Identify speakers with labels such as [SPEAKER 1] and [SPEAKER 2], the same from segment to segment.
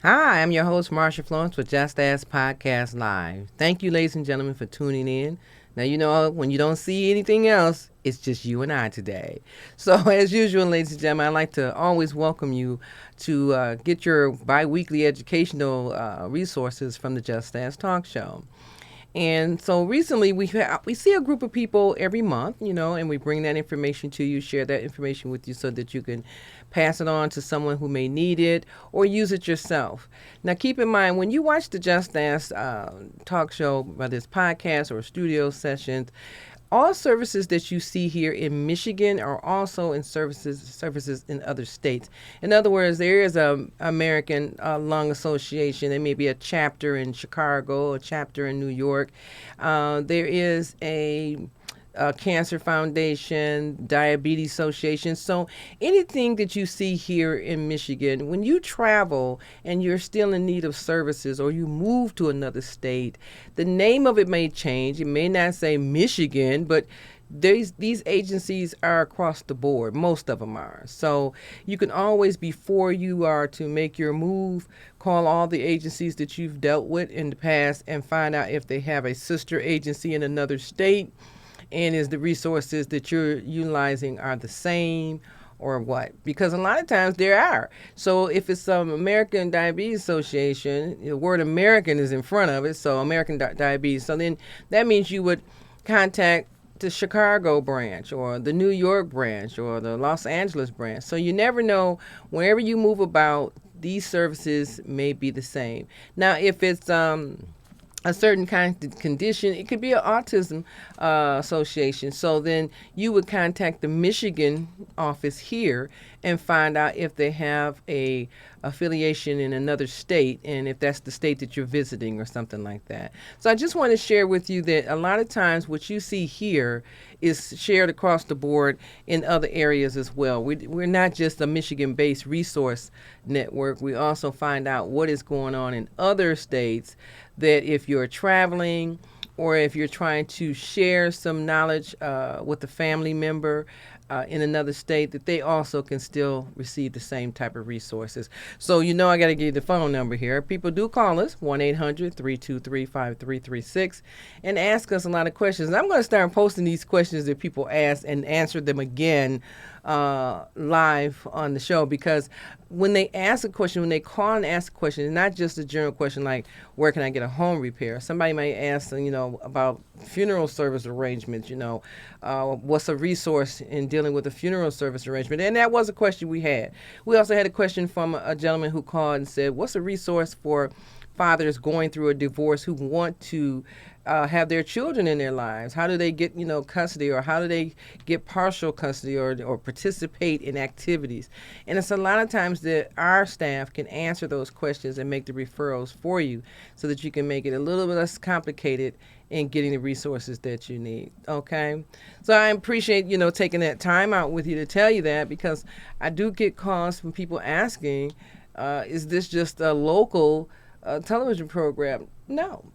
[SPEAKER 1] Hi, I'm your host, Marsha Florence, with Just Ask Podcast Live. Thank you, ladies and gentlemen, for tuning in. Now, you know, when you don't see anything else, it's just you and I today. So, as usual, ladies and gentlemen, I'd like to always welcome you to get your bi-weekly educational resources from the Just Ask Talk Show. And so recently we see a group of people every month, you know, and we bring that information to you, share that information with you so that you can pass it on to someone who may need it or use it yourself. Now, keep in mind, when you watch the Just Ask talk show, whether it's podcast or studio sessions, all services that you see here in Michigan are also in services in other states. In other words, there is a American Lung Association. There may be a chapter in Chicago, a chapter in New York. There is a Cancer Foundation, Diabetes Association. So anything that you see here in Michigan, when you travel and you're still in need of services or you move to another state, the name of it may change. It may not say Michigan, but these agencies are across the board. Most of them are. So you can always, before you are to make your move, call all the agencies that you've dealt with in the past and find out if they have a sister agency in another state, and is the resources that you're utilizing are the same or what? Because a lot of times there are. So if it's some American Diabetes Association, the word American is in front of it, so American Diabetes. So then that means you would contact the Chicago branch or the New York branch or the Los Angeles branch. So you never know, wherever you move about, these services may be the same. Now, if it's a certain kind of condition, it could be an autism association. So then you would contact the Michigan office here and find out if they have a affiliation in another state, and if that's the state that you're visiting or something like that. So I just want to share with you that a lot of times what you see here is shared across the board in other areas as well. We're not just a Michigan-based resource network. We also find out what is going on in other states, that if you're traveling or if you're trying to share some knowledge with a family member in another state, that they also can still receive the same type of resources. So you know I got to give you the phone number here. People do call us, 1-800-323-5336, and ask us a lot of questions. And I'm going to start posting these questions that people ask and answer them again live on the show, because when they ask a question, when they call and ask a question, it's not just a general question like, where can I get a home repair? Somebody might ask, you know, about funeral service arrangements, you know, what's a resource in dealing with a funeral service arrangement? And that was a question we had. We also had a question from a gentleman who called and said, what's a resource for fathers going through a divorce who want to have their children in their lives? How do they get, you know, custody, or how do they get partial custody or participate in activities? And it's a lot of times that our staff can answer those questions and make the referrals for you so that you can make it a little bit less complicated in getting the resources that you need. Okay? So I appreciate, you know, taking that time out with you to tell you that, because I do get calls from people asking, is this just a local television program? No.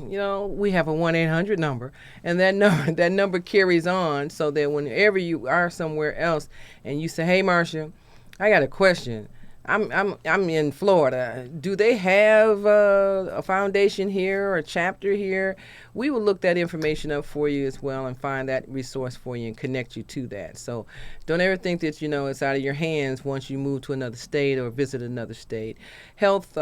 [SPEAKER 1] You know, we have a 1-800 number, and that number carries on, so that whenever you are somewhere else and you say, hey, Marcia, I got a question. I'm in Florida. Do they have a foundation here or a chapter here? We will look that information up for you as well and find that resource for you and connect you to that. So don't ever think that, you know, it's out of your hands once you move to another state or visit another state. Health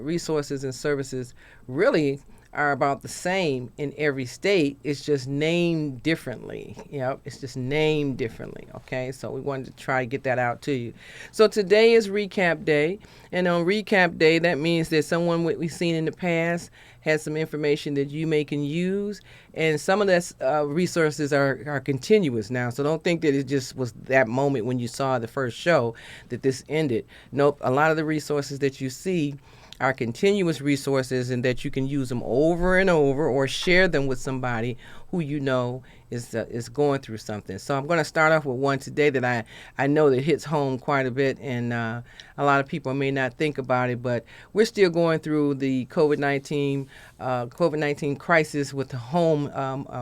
[SPEAKER 1] resources and services really are about the same in every state. It's just named differently. Yep, it's just named differently. Okay, so we wanted to try to get that out to you. So today is recap day, and on recap day, that means that someone we've seen in the past has some information that you may can use, and some of those resources are continuous now. So don't think that it just was that moment when you saw the first show that this ended. Nope, a lot of the resources that you see are continuous resources, and that you can use them over and over or share them with somebody who you know is going through something. So I'm going to start off with one today that I know that hits home quite a bit, and a lot of people may not think about it, but we're still going through the COVID-19 crisis with the home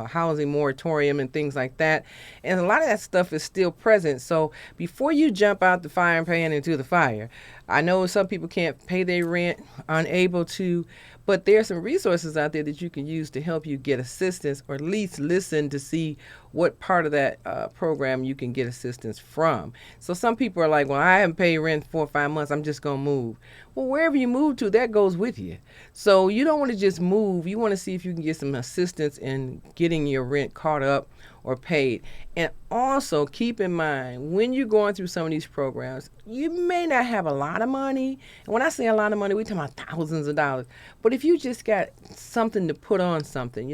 [SPEAKER 1] housing moratorium and things like that, and a lot of that stuff is still present. So before you jump out the frying pan into the fire, I know some people can't pay their rent, unable to, but there's some resources out there that you can use to help you get assistance, or at least listen to see what part of that program you can get assistance from. So some people are like, well, I haven't paid rent 4 or 5 months, I'm just going to move. Well, wherever you move to, that goes with you. So you don't want to just move. You want to see if you can get some assistance in getting your rent caught up or paid. And also keep in mind, when you're going through some of these programs, you may not have a lot of money. And when I say a lot of money, we're talking about thousands of dollars. But if you just got something to put on something,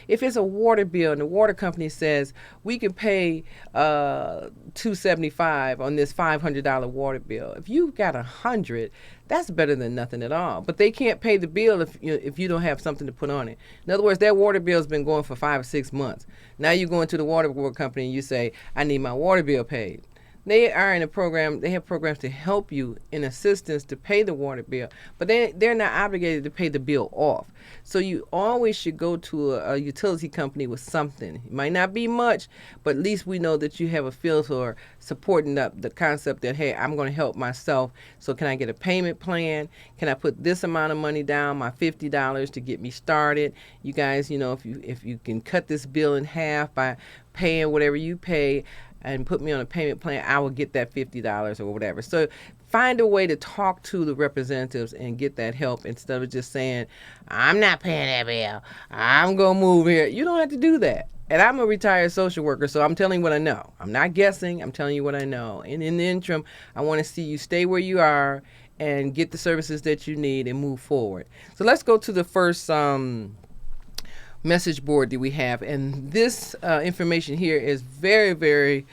[SPEAKER 1] if it's a water bill and the water company says we can pay $275 on this $500 water bill, if you've got $100, that's better than nothing at all. But they can't pay the bill if you don't have something to put on it. In other words, that water bill's been going for 5 or 6 months. Now you go into the water company and you say, I need my water bill paid. They are in a program, they have programs to help you in assistance to pay the water bill, but they're not obligated to pay the bill off. So you always should go to a utility company with something. It might not be much, but at least we know that you have a feel for supporting the concept that, hey, I'm going to help myself. So can I get a payment plan? Can I put this amount of money down, my $50 to get me started? You guys, if you can cut this bill in half by paying whatever you pay, and put me on a payment plan, I will get that $50 or whatever. So find a way to talk to the representatives and get that help, instead of just saying, I'm not paying that bill, I'm going to move here. You don't have to do that. And I'm a retired social worker, so I'm telling you what I know. I'm not guessing, I'm telling you what I know. And in the interim, I want to see you stay where you are and get the services that you need and move forward. So let's go to the first message board that we have, and this information here is very, very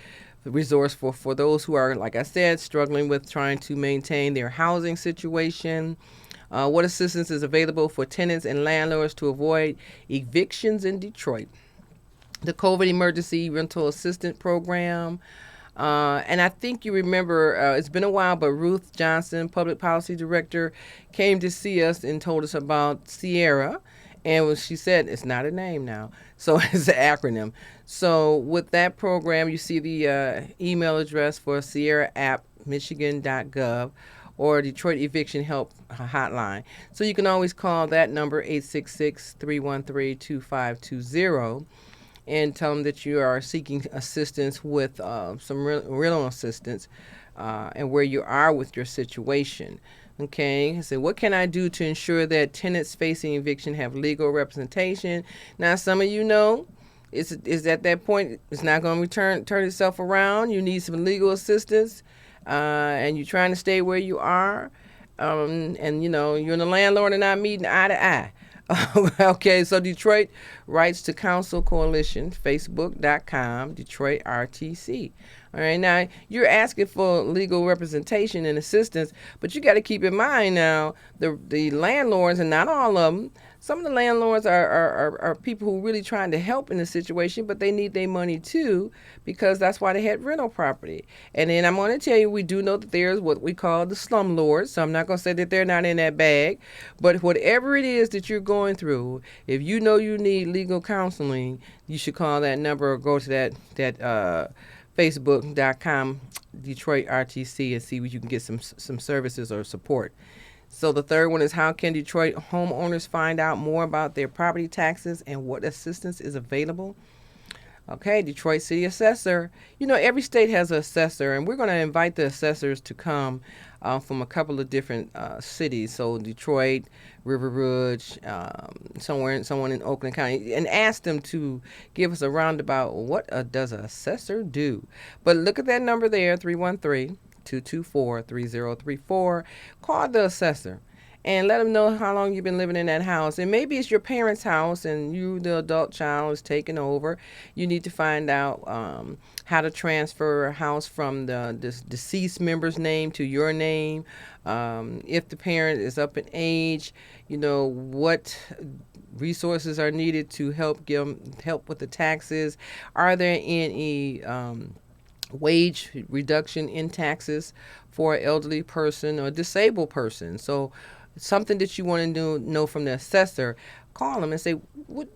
[SPEAKER 1] resourceful for those who are, like I said, struggling with trying to maintain their housing situation. What assistance is available for tenants and landlords to avoid evictions in Detroit? The COVID Emergency Rental Assistance Program. And I think you remember, it's been a while, but Ruth Johnson, Public Policy Director, came to see us and told us about Sierra. And when she said, it's not a name now, so it's an acronym. So with that program, you see the email address for Sierra app, michigan.gov, or Detroit Eviction Help Hotline. So you can always call that number, 866-313-2520, and tell them that you are seeking assistance with some rental assistance and where you are with your situation. Okay, so what can I do to ensure that tenants facing eviction have legal representation? Now, some of you know is at that point, it's not going to turn itself around. You need some legal assistance, and you're trying to stay where you are, and you and the landlord are not meeting eye to eye. Okay, so Detroit Rights to Counsel Coalition, Facebook.com, Detroit RTC. All right, now you're asking for legal representation and assistance, but you got to keep in mind now the landlords, and not all of them. Some of the landlords are people who are really trying to help in the situation, but they need their money too, because that's why they had rental property. And then I'm going to tell you, we do know that there's what we call the slumlords, so I'm not going to say that they're not in that bag, but whatever it is that you're going through, if you know you need legal counseling, you should call that number or go to that Facebook.com Detroit RTC and see where you can get some services or support. So the third one is, how can Detroit homeowners find out more about their property taxes and what assistance is available? Okay, Detroit City Assessor. You know, every state has an assessor, and we're going to invite the assessors to come from a couple of different cities. So Detroit, River Rouge, someone in Oakland County, and ask them to give us a roundabout. What does an assessor do? But look at that number there, 313-224-3034. Call the assessor and let them know how long you've been living in that house. And maybe it's your parents' house and you, the adult child, is taking over. You need to find out how to transfer a house from the deceased member's name to your name. If the parent is up in age, you know, what resources are needed to help with the taxes. Are there any wage reduction in taxes for an elderly person or disabled person? So something that you want to know from the assessor, call them and say, what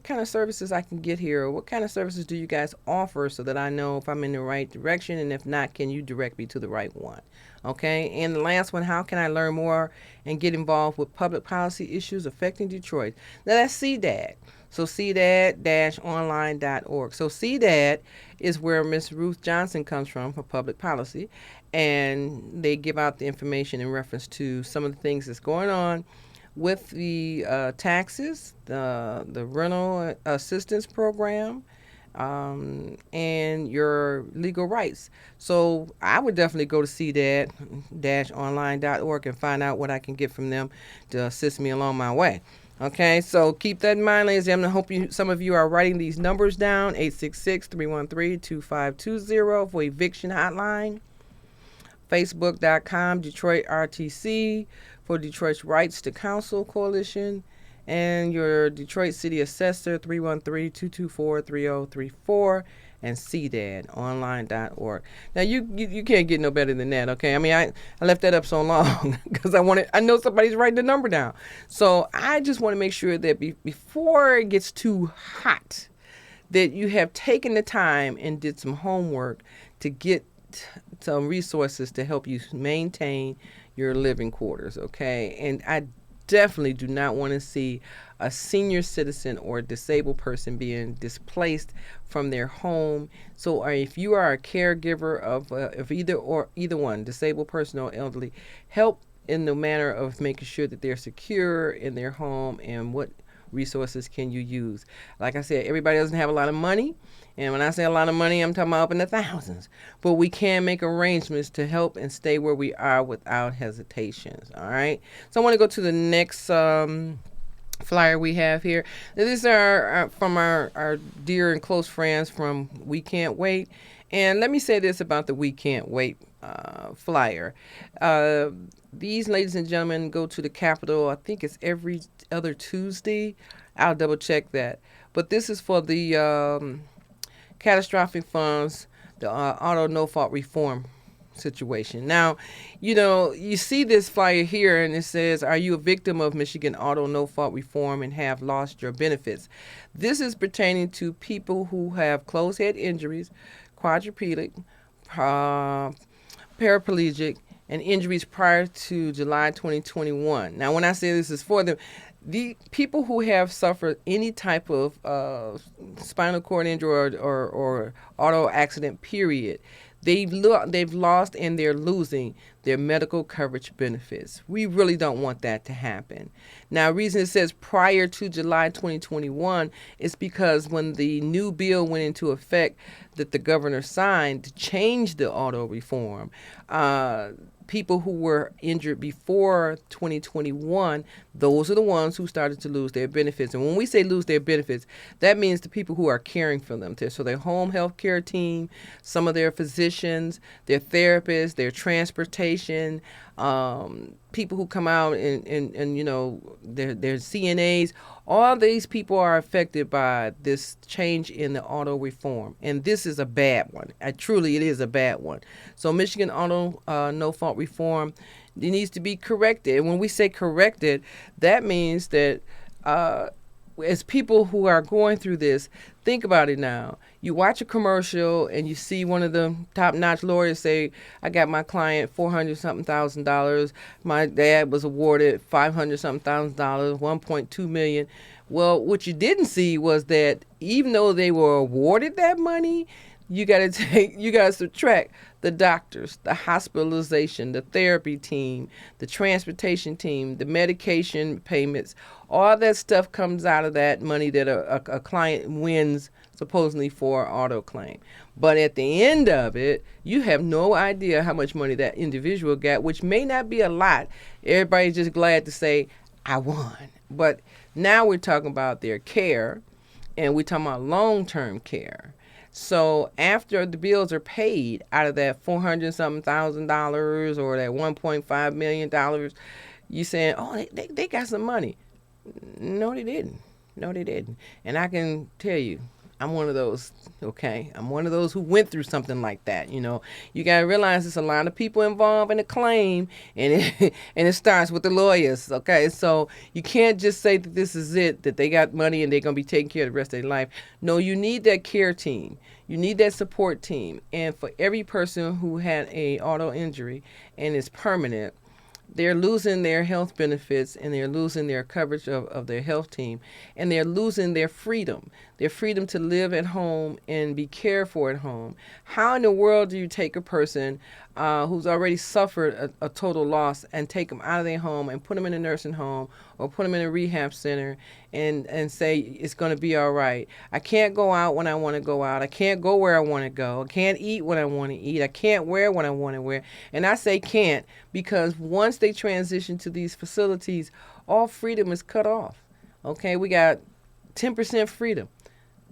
[SPEAKER 1] kind of services I can get here, or what kind of services do you guys offer, so that I know if I'm in the right direction, and if not, can you direct me to the right one? Okay, and the last one, how can I learn more and get involved with public policy issues affecting Detroit? Now that's CDAD. So CDAD-online.org. So CDAD is where Miss Ruth Johnson comes from for public policy, and they give out the information in reference to some of the things that's going on with the taxes, the rental assistance program, and your legal rights. So I would definitely go to cdad-online.org and find out what I can get from them to assist me along my way. Okay, so keep that in mind, ladies and gentlemen. I hope some of you are writing these numbers down. 866-313-2520 for eviction hotline. Facebook.com, Detroit RTC for Detroit's Rights to Counsel Coalition. And your Detroit City Assessor, 313-224-3034. And CDAD-online.org. Now you can't get no better than that, okay? I mean, I left that up so long because I know somebody's writing the number down. So I just want to make sure that before it gets too hot, that you have taken the time and did some homework to get some resources to help you maintain your living quarters, okay? And I definitely do not want to see a senior citizen or a disabled person being displaced from their home. So if you are a caregiver of either one, disabled person or elderly, help in the manner of making sure that they're secure in their home, and what resources can you use. Like I said, everybody doesn't have a lot of money. And when I say a lot of money, I'm talking about up in the thousands. But we can make arrangements to help and stay where we are without hesitations. All right. So I want to go to the next flyer we have here. These are from our dear and close friends from We Can't Wait. And let me say this about the We Can't Wait flyer. These, ladies and gentlemen, go to the Capitol. I think it's every other Tuesday. I'll double check that. But this is for the catastrophic funds, the auto no-fault reform situation. Now, you see this flyer here, and it says, are you a victim of Michigan auto no-fault reform and have lost your benefits? This is pertaining to people who have closed head injuries, quadriplegic, paraplegic, and injuries prior to July 2021. Now, when I say this is for them, the people who have suffered any type of spinal cord injury or auto accident, period, they've lost and they're losing their medical coverage benefits. We really don't want that to happen. Now, the reason it says prior to July 2021 is because when the new bill went into effect that the governor signed to change the auto reform, people who were injured before 2021, those are the ones who started to lose their benefits. And when we say lose their benefits, that means the people who are caring for them. So their home health care team, some of their physicians, their therapists, their transportation, people who come out and their CNAs, all these people are affected by this change in the auto reform. And this is a bad one. Truly, it is a bad one. So Michigan auto no-fault reform, it needs to be corrected. And when we say corrected, that means that as people who are going through this, think about it now. You watch a commercial and you see one of the top-notch lawyers say, "I got my client $400 something thousand. My dad was awarded $500 something thousand, 1.2 million." Well, what you didn't see was that even though they were awarded that money, you gotta subtract the doctors, the hospitalization, the therapy team, the transportation team, the medication payments. All that stuff comes out of that money that a client wins supposedly for an auto claim. But at the end of it, you have no idea how much money that individual got, which may not be a lot. Everybody's just glad to say, "I won." But now we're talking about their care, and we're talking about long-term care. So after the bills are paid out of that 400 something $1,000 or that $1.5 million, you saying, "Oh, they got some money." No, they didn't. No, they didn't. And I can tell you, I'm one of those, okay? I'm one of those who went through something like that. You got to realize there's a lot of people involved in a claim, and and it starts with the lawyers, okay? So you can't just say that this is it, that they got money and they're going to be taking care of the rest of their life. No, you need that care team. You need that support team. And for every person who had a auto injury and is permanent, they're losing their health benefits, and they're losing their coverage of their health team, and they're losing their freedom to live at home and be cared for at home. How in the world do you take a person who's already suffered a total loss and take them out of their home and put them in a nursing home or put them in a rehab center and say it's going to be all right? I can't go out when I want to go out. I can't go where I want to go. I can't eat what I want to eat. I can't wear what I want to wear. And I say can't because once they transition to these facilities, all freedom is cut off. Okay, we got 10% freedom.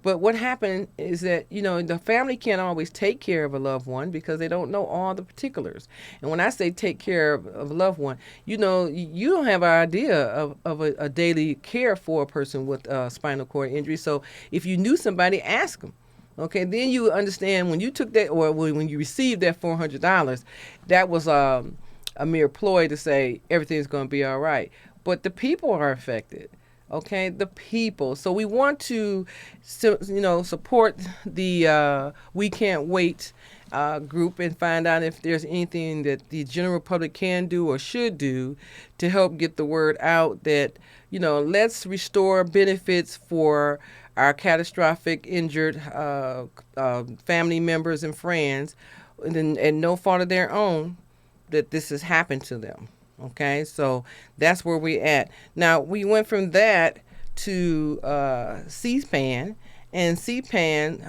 [SPEAKER 1] But what happened is that, the family can't always take care of a loved one because they don't know all the particulars. And when I say take care of a loved one, you don't have an idea of a daily care for a person with spinal cord injury. So if you knew somebody, ask them. Okay, then you understand when you took that, or when you received that $400, that was a mere ploy to say everything's going to be all right. But the people are affected. Okay, the people. So we want to, support the We Can't Wait group and find out if there's anything that the general public can do or should do to help get the word out that, let's restore benefits for our catastrophic injured family members and friends, and no fault of their own that this has happened to them. Okay, so that's where we're at. Now, we went from that to C-SPAN, and C-SPAN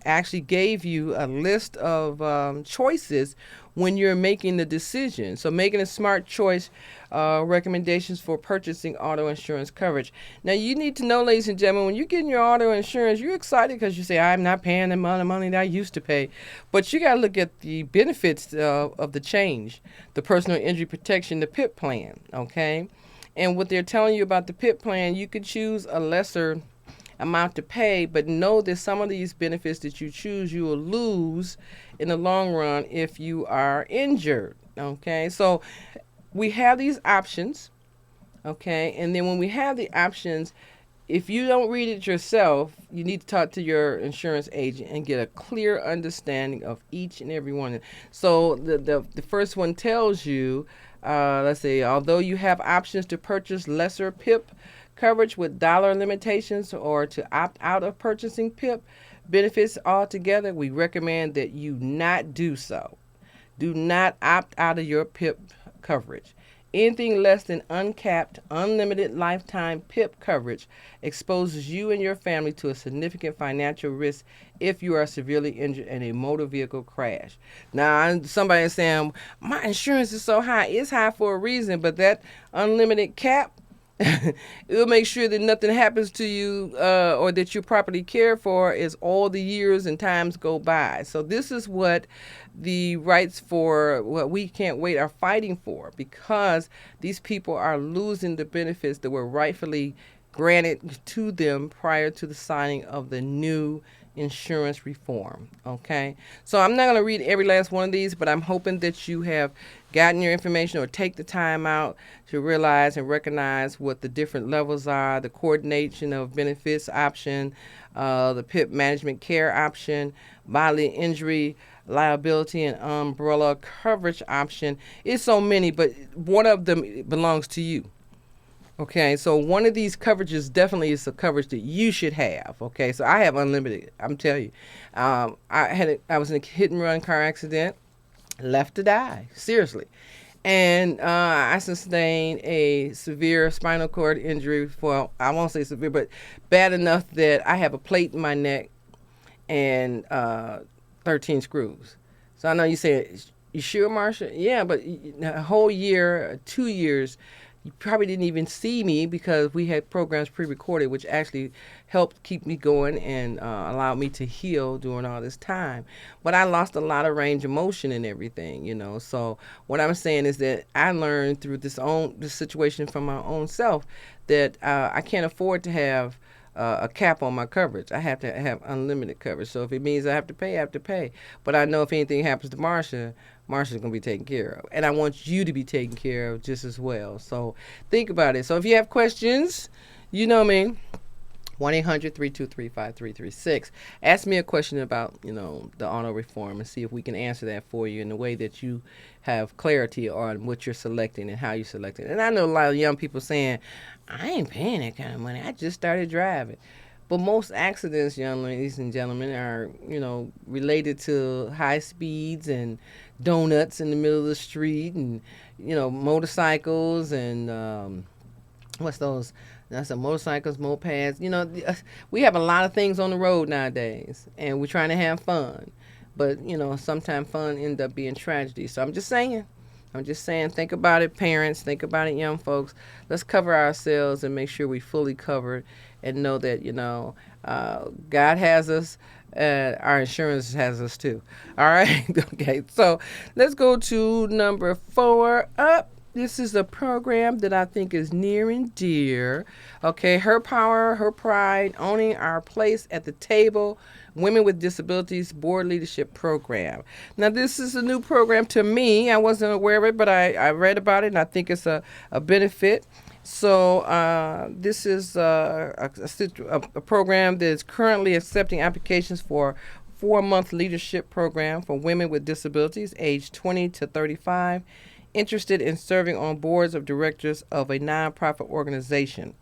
[SPEAKER 1] actually gave you a list of choices when you're making the decision. So making a smart choice, recommendations for purchasing auto insurance coverage. Now, you need to know, ladies and gentlemen, when you're getting your auto insurance, you're excited because you say, "I'm not paying the amount of money that I used to pay." But you got to look at the benefits of the change, the personal injury protection, the PIP plan, okay? And what they're telling you about the PIP plan, you could choose a lesser amount to pay, but know that some of these benefits that you choose, you will lose in the long run if you are injured. Okay, so we have these options. Okay, and then when we have the options, if you don't read it yourself, you need to talk to your insurance agent and get a clear understanding of each and every one. So the first one tells you, let's say, although you have options to purchase lesser PIP coverage with dollar limitations or to opt out of purchasing PIP benefits altogether, we recommend that you not do so. Do not opt out of your PIP coverage. Anything less than uncapped, unlimited lifetime PIP coverage exposes you and your family to a significant financial risk if you are severely injured in a motor vehicle crash. Now, somebody is saying, "My insurance is so high." It's high for a reason, but that unlimited cap, it'll make sure that nothing happens to you or that you're properly cared for as all the years and times go by. So this is what the rights for what We Can't Wait are fighting for, because these people are losing the benefits that were rightfully granted to them prior to the signing of the new insurance reform. Okay, so I'm not going to read every last one of these, but I'm hoping that you have gotten your information, or take the time out to realize and recognize what the different levels are, the coordination of benefits option, the PIP management care option, bodily injury liability and umbrella coverage option. It's so many, but one of them belongs to you. Okay, so one of these coverages definitely is a coverage that you should have. Okay, so I have unlimited. I'm telling you, I was in a hit and run car accident, left to die, seriously, and I sustained a severe spinal cord injury. For I won't say severe, but bad enough that I have a plate in my neck and 13 screws. So I know you say, you sure, Marsha? Yeah, but a whole year, 2 years, you probably didn't even see me because we had programs pre-recorded, which actually helped keep me going and allowed me to heal during all this time. But I lost a lot of range of motion and everything, So what I'm saying is that I learned through this situation from my own self that I can't afford to have a cap on my coverage. I have to have unlimited coverage. So if it means I have to pay, I have to pay. But I know if anything happens to Marsha's going to be taken care of. And I want you to be taken care of just as well. So think about it. So if you have questions, you know me. 1-800-323-5336. Ask me a question about, the auto reform and see if we can answer that for you in a way that you have clarity on what you're selecting and how you select it. And I know a lot of young people saying, I ain't paying that kind of money. I just started driving. But most accidents, young ladies and gentlemen, are, related to high speeds and donuts in the middle of the street and, motorcycles and what's those? That's a motorcycles, mopeds. We have a lot of things on the road nowadays, and we're trying to have fun. But, sometimes fun end up being tragedy. So I'm just saying, think about it, parents. Think about it, young folks. Let's cover ourselves and make sure we fully covered and know that, God has us. Our insurance has us too. All right? Okay, so let's go to number 4 up. This is a program that I think is near and dear. Okay, Her Power, Her Pride, Owning Our Place at the Table, Women with Disabilities Board Leadership Program. Now, this is a new program to me. I wasn't aware of it, but I read about it, and I think it's a benefit. So this is a program that is currently accepting applications for 4-month leadership program for women with disabilities aged 20 to 35. Interested in serving on boards of directors of a nonprofit organization.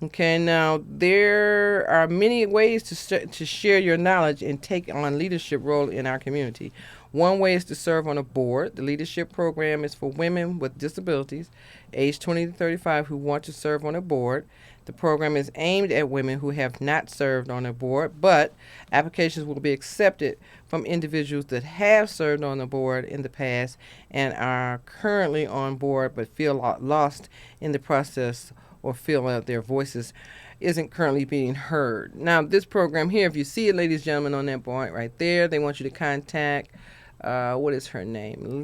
[SPEAKER 1] Okay, now there are many ways to share your knowledge and take on leadership role in our community. One way is to serve on a board. The leadership program is for women with disabilities, age 20 to 35, who want to serve on a board. The program is aimed at women who have not served on a board, but applications will be accepted from individuals that have served on the board in the past and are currently on board but feel lost in the process or feel that their voices isn't currently being heard. Now, this program here, if you see it, ladies and gentlemen, on that point right there, they want you to contact, what is her name?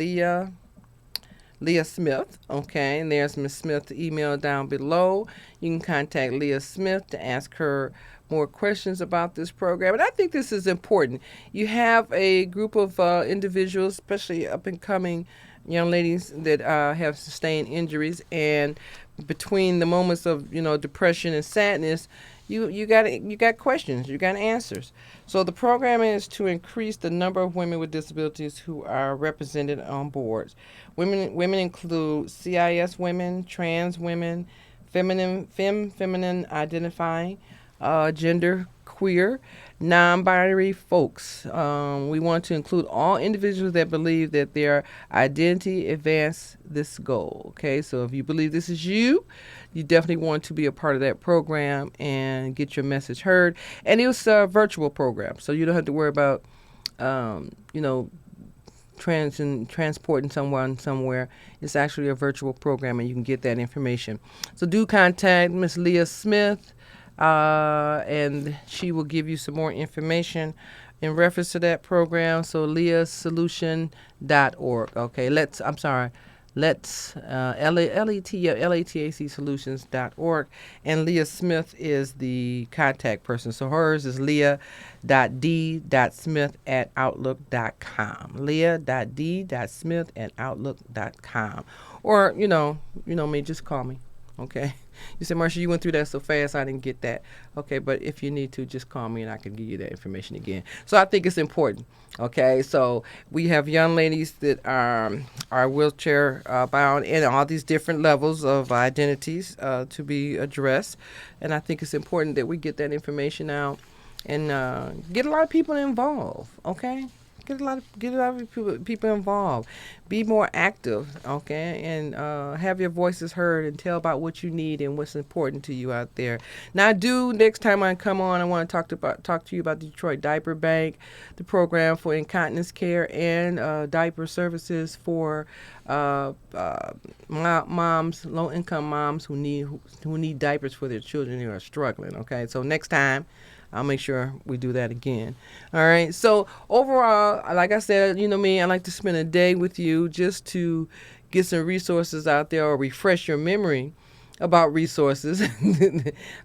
[SPEAKER 1] Leah Smith, okay, and there's Ms. Smith's email down below. You can contact Leah Smith to ask her more questions about this program. And I think this is important. You have a group of individuals, especially up-and-coming young ladies that have sustained injuries, and between the moments of, depression and sadness, you got questions, you got answers. So the program is to increase the number of women with disabilities who are represented on boards. Women include CIS women, trans women, feminine identifying, gender queer, non-binary folks. We want to include all individuals that believe that their identity advance this goal. Okay, so if you believe this is you definitely want to be a part of that program and get your message heard. And it's a virtual program, so you don't have to worry about, transporting someone somewhere. It's actually a virtual program, and you can get that information. So do contact Miss Leah Smith, and she will give you some more information in reference to that program. So leahsolution.org. Okay, Let's LATAC and Leah Smith is the contact person. So hers is leah.d.smith@outlook.com. leah.d.smith@outlook.com. Or me, just call me. Okay. You said, Marcia, you went through that so fast I didn't get that. Okay, but if you need to, just call me and I can give you that information again. So I think it's important. Okay, so we have young ladies that are wheelchair bound in all these different levels of identities to be addressed. And I think it's important that we get that information out and get a lot of people involved. Okay, get a lot of people involved. Be more active, okay, and have your voices heard and tell about what you need and what's important to you out there. Now, next time I come on, I want to talk to you about the Detroit Diaper Bank, the program for incontinence care and diaper services for moms, low income moms who need diapers for their children who are struggling. Okay, so next time I'll make sure we do that again. All right. So overall, like I said, me, I like to spend a day with you just to get some resources out there or refresh your memory about resources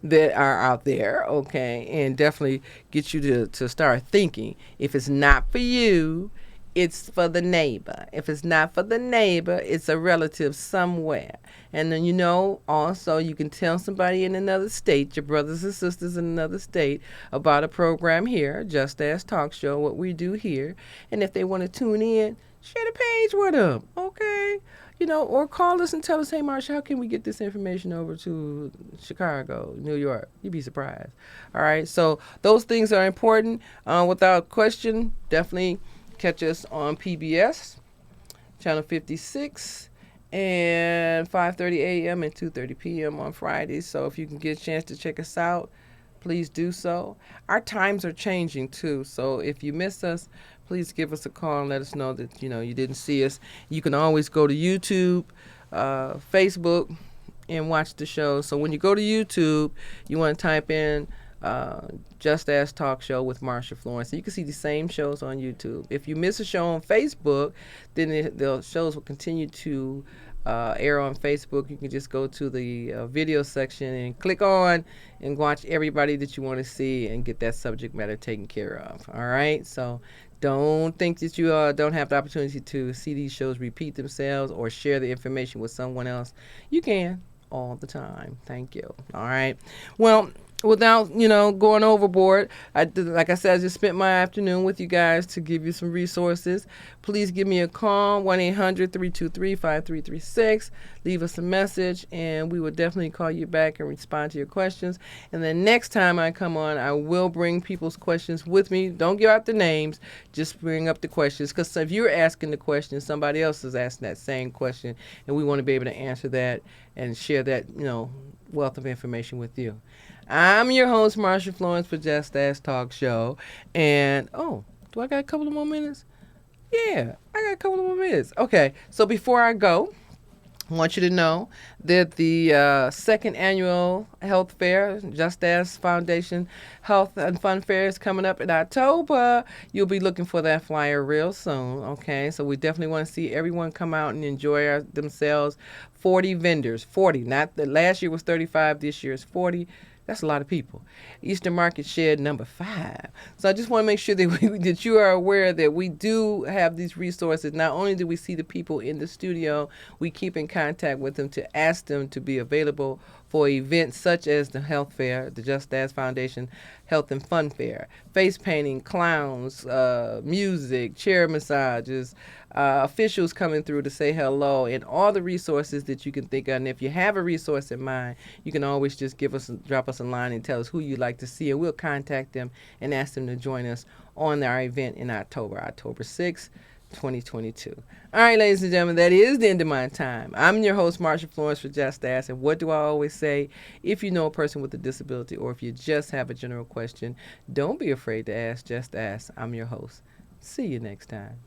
[SPEAKER 1] that are out there. Okay. And definitely get you to start thinking. If it's not for you, it's for the neighbor. If it's not for the neighbor, it's a relative somewhere. And then, also you can tell somebody in another state, your brothers and sisters in another state, about a program here, Just Ask Talk Show, what we do here. And if they want to tune in, share the page with them, okay? Or call us and tell us, hey, Marsha, how can we get this information over to Chicago, New York? You'd be surprised. All right, so those things are important. Without question, definitely catch us on PBS, Channel 56, and 5:30 a.m. and 2:30 p.m. on Fridays. So if you can get a chance to check us out, please do so. Our times are changing, too. So if you miss us, please give us a call and let us know that, you didn't see us. You can always go to YouTube, Facebook, and watch the show. So when you go to YouTube, you want to type in Just Ask Talk Show with Marsha Florence. So you can see the same shows on YouTube. If you miss a show on Facebook, then the shows will continue to air on Facebook. You can just go to the video section and click on and watch everybody that you want to see and get that subject matter taken care of. All right? So don't think that you don't have the opportunity to see these shows repeat themselves or share the information with someone else. You can all the time. Thank you. All right. Well, without going overboard, like I said, I just spent my afternoon with you guys to give you some resources. Please give me a call, 1-800-323-5336. Leave us a message and we will definitely call you back and respond to your questions. And then next time I come on, I will bring people's questions with me. Don't give out the names, just bring up the questions, because if you're asking the question, somebody else is asking that same question, and we want to be able to answer that and share that wealth of information with you. I'm your host, Marsha Florence, for Just Ask Talk Show. And, do I got a couple of more minutes? Yeah, I got a couple of more minutes. Okay, so before I go, I want you to know that the second annual health fair, Just Ask Foundation Health and Fun Fair, is coming up in October. You'll be looking for that flyer real soon, okay? So we definitely want to see everyone come out and enjoy themselves. 40 vendors, 40. Not the last year was 35, this year is 40. That's a lot of people. Eastern Market Shed number 5. So I just want to make sure that that you are aware that we do have these resources. Not only do we see the people in the studio, we keep in contact with them to ask them to be available for events such as the health fair, the Just Ask Foundation Health and Fun Fair, face painting, clowns, music, chair massages, officials coming through to say hello, and all the resources that you can think of. And if you have a resource in mind, you can always just drop us a line and tell us who you'd like to see, and we'll contact them and ask them to join us on our event in October 6th, 2022. All right, ladies and gentlemen, that is the end of my time. I'm your host, Marsha Florence, for Just Ask. And what do I always say? If you know a person with a disability, or if you just have a general question, don't be afraid to ask. Just ask. I'm your host. See you next time.